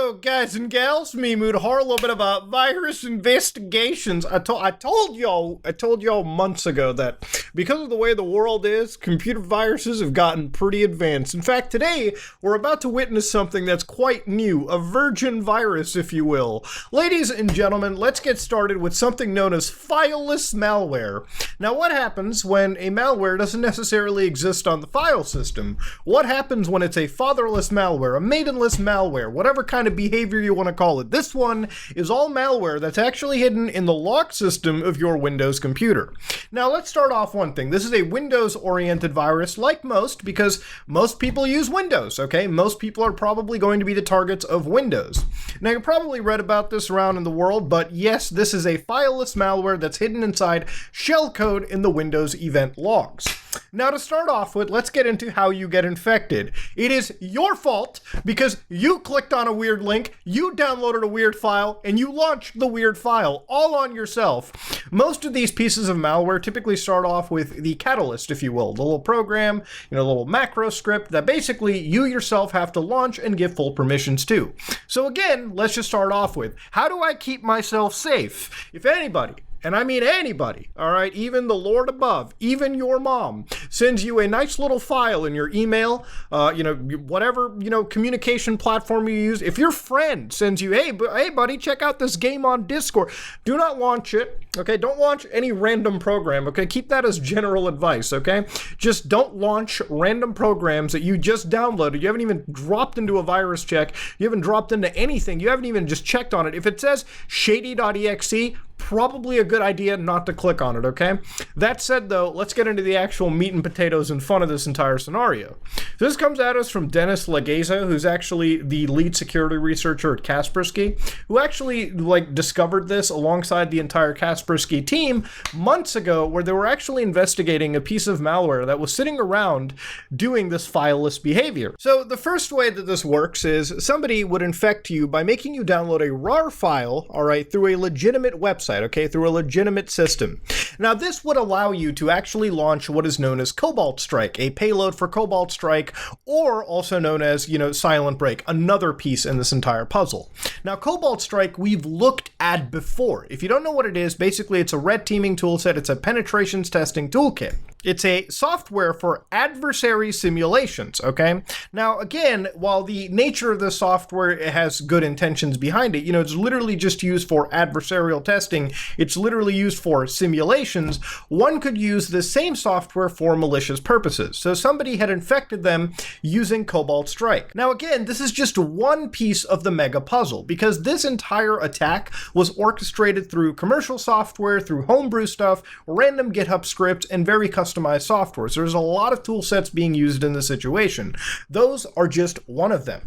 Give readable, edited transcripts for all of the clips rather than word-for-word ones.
Hello, guys and gals. Me, Mood Horror, a little bit about virus investigations. I told y'all months ago that because of the way the world is, computer viruses have gotten pretty advanced. In fact, today we're about to witness something that's quite new, a virgin virus, if you will. Ladies and gentlemen, let's get started with something known as fileless malware. Now, what happens when a malware doesn't necessarily exist on the file system? What happens when it's a fatherless malware, a maidenless malware, whatever kind of behavior you want to call it? This one is all malware that's actually hidden in the lock system of your Windows computer. Now, let's start off one thing. This is a Windows-oriented virus, like most, because most people use Windows, okay? Most people are probably going to be the targets of Windows. Now, you probably read about this around in the world, but yes, this is a fileless malware that's hidden inside shellcode in the Windows event logs. Now, to start off with, let's get into how you get infected. It is your fault because you clicked on a weird link, you downloaded a weird file, and you launched the weird file all on yourself. Most of these pieces of malware typically start off with the catalyst, if you will, the little program, the little macro script that basically you yourself have to launch and give full permissions to. So again, let's just start off with, how do I keep myself safe? If anybody, and I mean anybody, all right, even the Lord above, even your mom, sends you a nice little file in your email, whatever, communication platform you use. If your friend sends you, hey, buddy, check out this game on Discord, do not launch it, okay? Don't launch any random program, okay? Keep that as general advice, okay? Just don't launch random programs that you just downloaded. You haven't even dropped into a virus check. You haven't dropped into anything. You haven't even just checked on it. If it says shady.exe, probably a good idea not to click on it, okay? That said, though, let's get into the actual meat and potatoes and fun of this entire scenario. This comes at us from Dennis Legeza, who's actually the lead security researcher at Kaspersky, who actually discovered this alongside the entire Kaspersky team months ago, where they were actually investigating a piece of malware that was sitting around doing this fileless behavior. So the first way that this works is somebody would infect you by making you download a RAR file, all right, through a legitimate website, okay, through a legitimate system. Now, this would allow you to actually launch what is known as Cobalt Strike, a payload for Cobalt Strike, or also known as, Silent Break, another piece in this entire puzzle. Now, Cobalt Strike, we've looked at before. If you don't know what it is, basically it's a red teaming toolset. It's a penetrations testing toolkit. It's a software for adversary simulations, okay? Now, again, while the nature of the software has good intentions behind it, it's literally just used for adversarial testing. It's literally used for simulations. One could use the same software for malicious purposes. So somebody had infected them using Cobalt Strike. Now, again, this is just one piece of the mega puzzle because this entire attack was orchestrated through commercial software, through homebrew stuff, random GitHub scripts, and very customized software. So there's a lot of tool sets being used in this situation. Those are just one of them.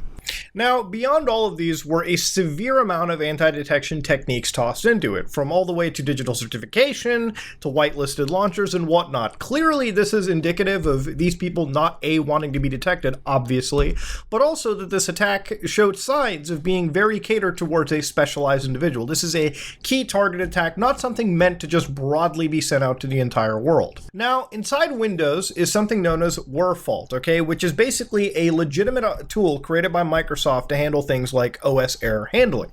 Now, beyond all of these were a severe amount of anti-detection techniques tossed into it, from all the way to digital certification, to whitelisted launchers and whatnot. Clearly, this is indicative of these people not wanting to be detected, obviously, but also that this attack showed signs of being very catered towards a specialized individual. This is a key target attack, not something meant to just broadly be sent out to the entire world. Now, inside Windows is something known as WRFault, okay, which is basically a legitimate tool created by Microsoft to handle things like OS error handling.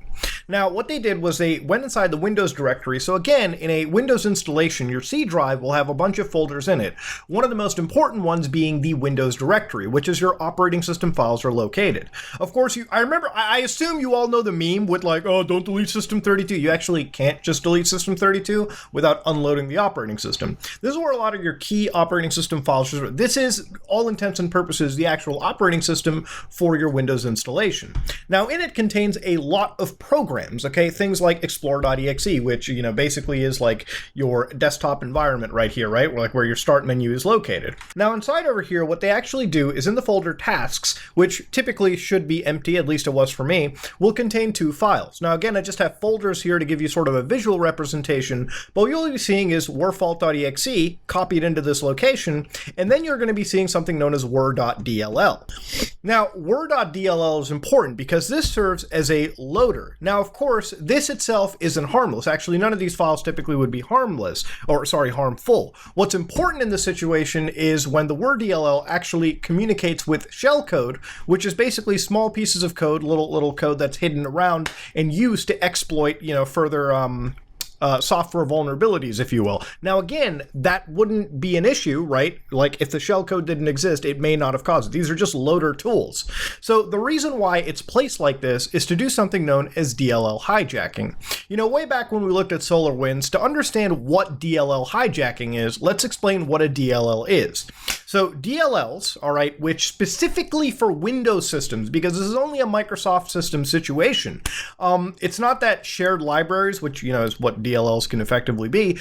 Now, what they did was they went inside the Windows directory. So again, in a Windows installation, your C drive will have a bunch of folders in it. One of the most important ones being the Windows directory, which is your operating system files are located. Of course, I assume you all know the meme with oh, don't delete System32. You actually can't just delete System32 without unloading the operating system. This is where a lot of your key operating system files are. This is, all intents and purposes, the actual operating system for your Windows installation. Now, in it contains a lot of programs, okay? Things like Explore.exe, which, basically is like your desktop environment right here, right? Where your start menu is located. Now, inside over here, what they actually do is in the folder tasks, which typically should be empty, at least it was for me, will contain two files. Now, again, I just have folders here to give you sort of a visual representation, but what you'll be seeing is WRFault.exe copied into this location, and then you're going to be seeing something known as WR.dll. Now, WR.dll is important because this serves as a loader. Now, of course, this itself isn't harmless. Actually, none of these files typically would be harmful. What's important in this situation is when the word DLL actually communicates with shellcode, which is basically small pieces of code, little code that's hidden around and used to exploit, further software vulnerabilities, if you will. Now, again, that wouldn't be an issue, right? Like, if the shellcode didn't exist, it may not have caused it. These are just loader tools. So the reason why it's placed like this is to do something known as DLL hijacking. Way back when we looked at SolarWinds, to understand what DLL hijacking is, let's explain what a DLL is. So DLLs, all right, which specifically for Windows systems, because this is only a Microsoft system situation, it's not that shared libraries, which, is what DLLs can effectively be.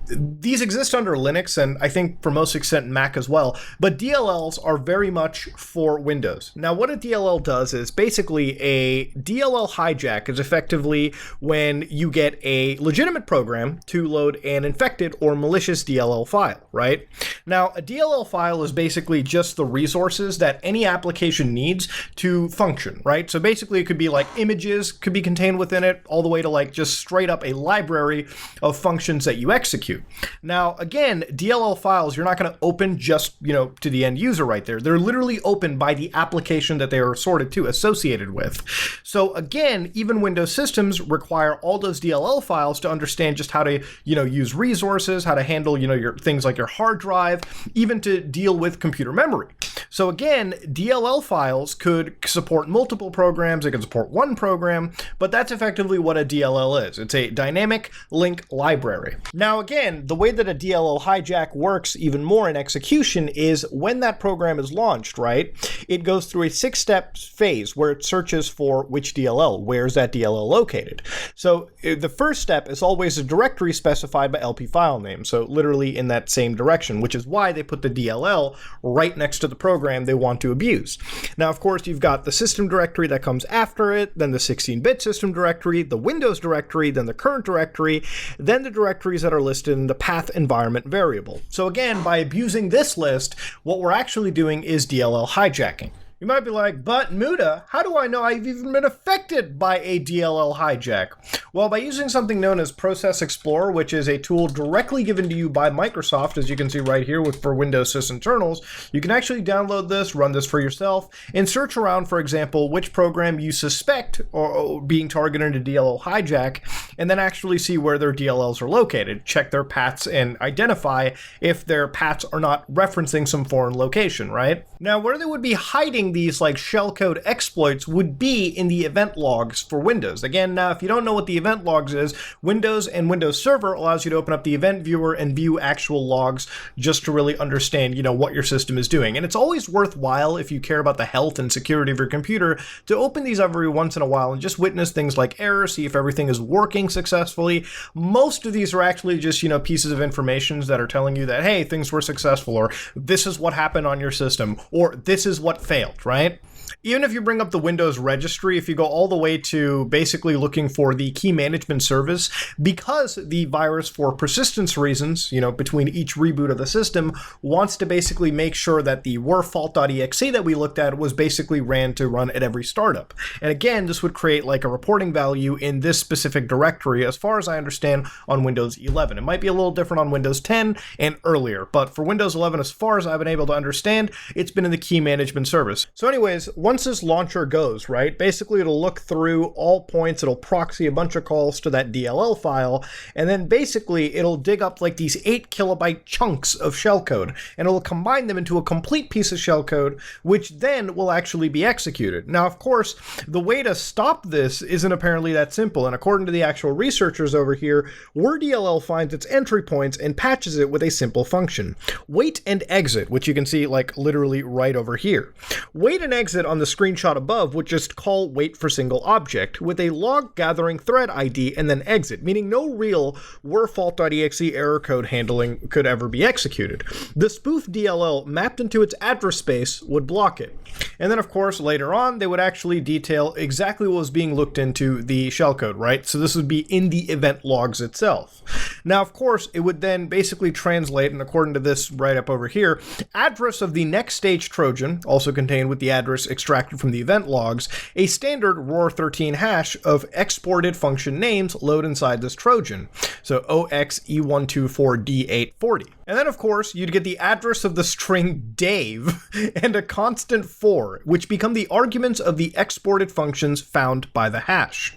These exist under Linux, and I think for most extent Mac as well, but DLLs are very much for Windows. Now, what a DLL does is basically a DLL hijack is effectively when you get a legitimate program to load an infected or malicious DLL file, right? Now, a DLL file is basically just the resources that any application needs to function, right? So basically it could be like images could be contained within it, all the way to like just straight up a library of functions that you execute. Now, again, DLL files, you're not going to open just, to the end user right there. They're literally opened by the application that they are sorted to, associated with. So again, even Windows systems require all those DLL files to understand just how to, use resources, how to handle, your things like your hard drive, even to deal with computer memory. So again, DLL files could support multiple programs. It can support one program, but that's effectively what a DLL is. It's a dynamic link library. Now, again, the way that a DLL hijack works even more in execution is when that program is launched, right? It goes through a 6-step phase where it searches for which DLL, where's that DLL located. So the first step is always a directory specified by LP file name, so literally in that same direction, which is why they put the DLL right next to the program they want to abuse. Now, of course, you've got the system directory that comes after it, then the 16-bit system directory, the Windows directory, then the current directory, then the directories that are listed in the path environment variable. So again, by abusing this list, what we're actually doing is DLL hijacking. You might be like, but Muda, how do I know I've even been affected by a DLL hijack? Well, by using something known as Process Explorer, which is a tool directly given to you by Microsoft, as you can see right here for Windows sysinternals, you can actually download this, run this for yourself, and search around, for example, which program you suspect or being targeted in a DLL hijack, and then actually see where their DLLs are located, check their paths, and identify if their paths are not referencing some foreign location, right? Now, where they would be hiding these like shellcode exploits would be in the event logs for Windows. Again, now if you don't know what the event logs is, Windows and Windows Server allows you to open up the event viewer and view actual logs just to really understand, what your system is doing. And it's always worthwhile, if you care about the health and security of your computer, to open these every once in a while and just witness things like errors, see if everything is working successfully. Most of these are actually just, pieces of information that are telling you that, hey, things were successful, or this is what happened on your system, or this is what failed, right? Even if you bring up the Windows registry, if you go all the way to basically looking for the key management service, because the virus, for persistence reasons, between each reboot of the system, wants to basically make sure that the werfault.exe that we looked at was basically ran at every startup. And again, this would create like a reporting value in this specific directory, as far as I understand, on Windows 11. It might be a little different on Windows 10 and earlier, but for Windows 11, as far as I've been able to understand, it's been in the key management service. So anyways, once this launcher goes, right, basically it'll look through all points, it'll proxy a bunch of calls to that DLL file, and then basically it'll dig up like these 8 kilobyte chunks of shellcode, and it'll combine them into a complete piece of shellcode, which then will actually be executed. Now, of course, the way to stop this isn't apparently that simple, and according to the actual researchers over here, WordDLL finds its entry points and patches it with a simple function. Wait and exit, which you can see like literally right over here. Wait and exit on the screenshot above would just call wait for single object with a log gathering thread ID and then exit, meaning no real werfault.exe error code handling could ever be executed. The spoof DLL mapped into its address space would block it. And then, of course, later on, they would actually detail exactly what was being looked into the shellcode, right? So this would be in the event logs itself. Now, of course, it would then basically translate, and according to this right up over here, address of the next stage Trojan, also contained with the address extracted from the event logs, a standard ROR13 hash of exported function names load inside this Trojan. So OXE124D840. And then, of course, you'd get the address of the string Dave and a constant 4, which become the arguments of the exported functions found by the hash.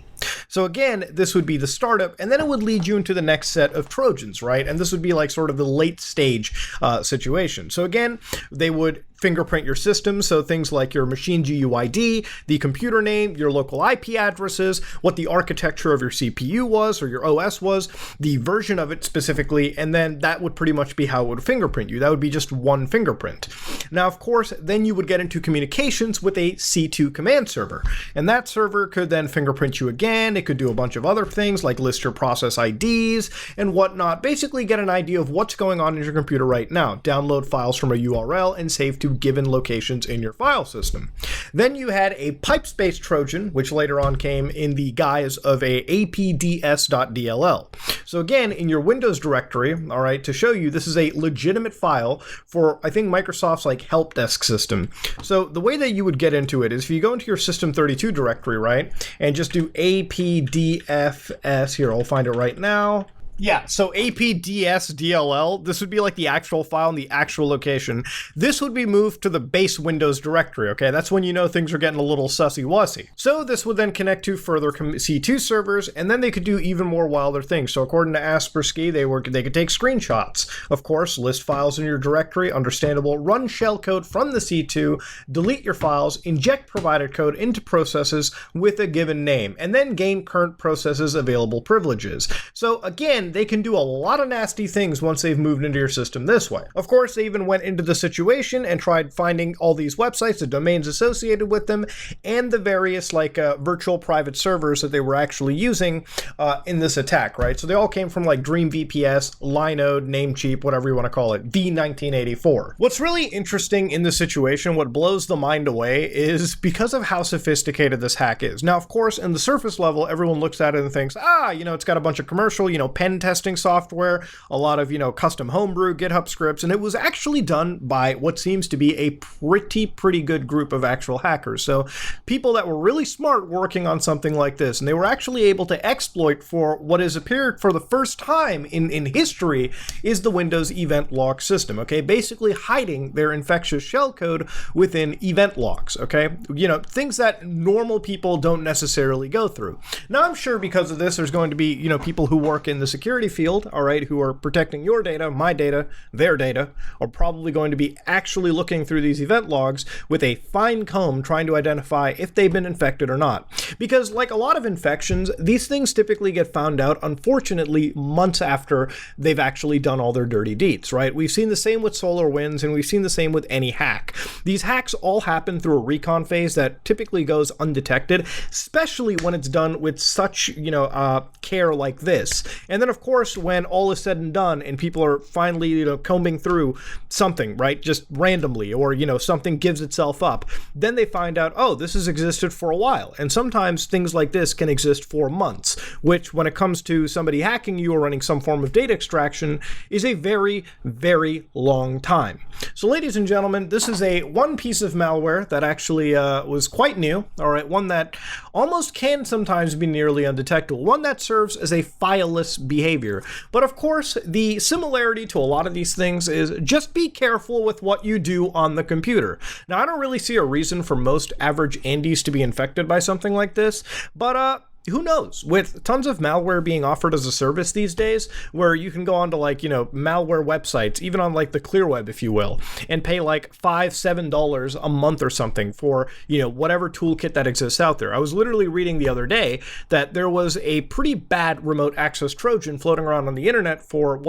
So again, this would be the startup, and then it would lead you into the next set of Trojans, right? And this would be like sort of the late stage situation. So again, they would fingerprint your system, so things like your machine GUID, the computer name, your local IP addresses, what the architecture of your CPU was or your OS was, the version of it specifically, and then that would pretty much be how it would fingerprint you. That would be just one fingerprint. Now, of course, then you would get into communications with a C2 command server, and that server could then fingerprint you again. It could do a bunch of other things like list your process IDs and whatnot, basically get an idea of what's going on in your computer right now, download files from a URL and save to given locations in your file system. Then you had a pipe-space Trojan, which later on came in the guise of a apds.dll. So again, in your Windows directory, all right, to show you this is a legitimate file for, I think, Microsoft's like help desk system. So the way that you would get into it is if you go into your System32 directory, right, and just do apdfs, here, I'll find it right now. Yeah, so apds.dll, this would be like the actual file and the actual location. This would be moved to the base Windows directory, okay? That's when you know things are getting a little sussy-wussy. So this would then connect to further C2 servers, and then they could do even more wilder things. So according to Kaspersky, they could take screenshots. Of course, list files in your directory, understandable, run shellcode from the C2, delete your files, inject provided code into processes with a given name, and then gain current processes available privileges. So again, they can do a lot of nasty things once they've moved into your system this way. Of course, they even went into the situation and tried finding all these websites, the domains associated with them, and the various like virtual private servers that they were actually using in this attack, right? So they all came from like Dream VPS, Linode, Namecheap, whatever you want to call it, V1984. What's really interesting in this situation, what blows the mind away, is because of how sophisticated this hack is. Now, of course, in the surface level, everyone looks at it and thinks, it's got a bunch of commercial, pen testing software, a lot of, custom homebrew GitHub scripts, and it was actually done by what seems to be a pretty good group of actual hackers. So people that were really smart working on something like this, and they were actually able to exploit for what has appeared for the first time in history is the Windows event log system, okay? Basically hiding their infectious shellcode within event logs, okay? Things that normal people don't necessarily go through. Now, I'm sure because of this, there's going to be, people who work in the security field, all right, who are protecting your data, my data, their data, are probably going to be actually looking through these event logs with a fine comb trying to identify if they've been infected or not. Because like a lot of infections, these things typically get found out, unfortunately, months after they've actually done all their dirty deeds, right? We've seen the same with SolarWinds, and we've seen the same with any hack. These hacks all happen through a recon phase that typically goes undetected, especially when it's done with such, care like this. And then, of course, when all is said and done and people are finally, combing through something, right, just randomly, or, something gives itself up, then they find out, oh, this has existed for a while. And sometimes things like this can exist for months, which when it comes to somebody hacking you or running some form of data extraction is a very, very long time. So ladies and gentlemen, this is one piece of malware that actually was quite new, all right, one that almost can sometimes be nearly undetectable, one that serves as a fileless behavior. But of course, the similarity to a lot of these things is just be careful with what you do on the computer. Now, I don't really see a reason for most average Andes to be infected by something like this, but who knows? With tons of malware being offered as a service these days, where you can go on to malware websites, even on the clear web, if you will, and pay $5-7 a month or something for, whatever toolkit that exists out there. I was literally reading the other day that there was a pretty bad remote access Trojan floating around on the internet for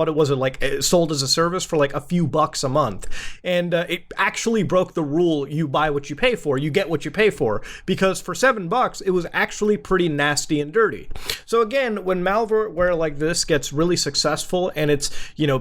sold as a service for a few bucks a month. And it actually broke the rule, you buy what you pay for, you get what you pay for, because for $7, it was actually pretty nasty and dirty. So again, when malware like this gets really successful and it's,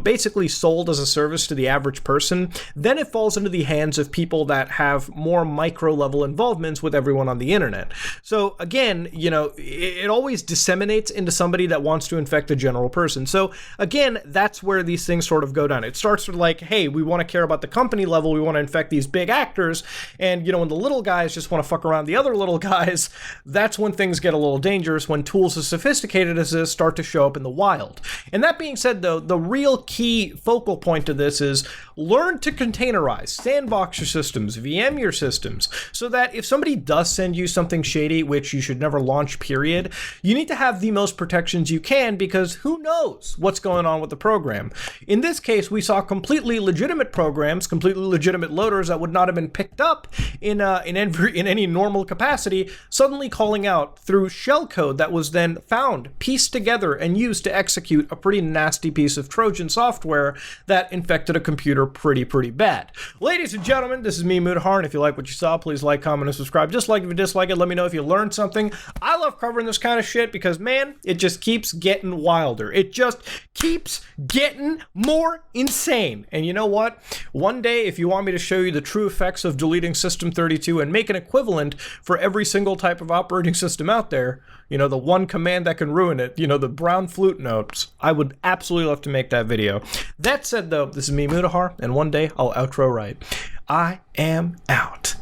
basically sold as a service to the average person, then it falls into the hands of people that have more micro level involvements with everyone on the internet. So again, it always disseminates into somebody that wants to infect the general person. So again, that's where these things sort of go down. It starts with like, hey, we want to care about the company level, we want to infect these big actors, and when the little guys just want to fuck around the other little guys, that's when things get a little dangerous, when tools as sophisticated as this start to show up in the wild. And that being said, though, the real key focal point to this is learn to containerize, sandbox your systems, VM your systems, so that if somebody does send you something shady, which you should never launch, period, you need to have the most protections you can, because who knows what's going on with the program. In this case, we saw completely legitimate programs, completely legitimate loaders that would not have been picked up in any normal capacity, suddenly calling out through shellcode that was then found, pieced together, and used to execute a pretty nasty piece of Trojan software that infected a computer pretty bad. Ladies and gentlemen, this is me, Mudahar, and if you like what you saw, please like, comment, and subscribe. Just like if you dislike it, let me know if you learned something. I love covering this kind of shit because, man, it just keeps getting wilder. It just keeps getting more insane. And you know what? One day, if you want me to show you the true effects of deleting System 32 and make an equivalent for every single type of operating system out there, the one command that can ruin it, the brown flute notes, I would absolutely love to make that video. That said, though, this is me, Mudahar, and one day I'll outro right. I am out.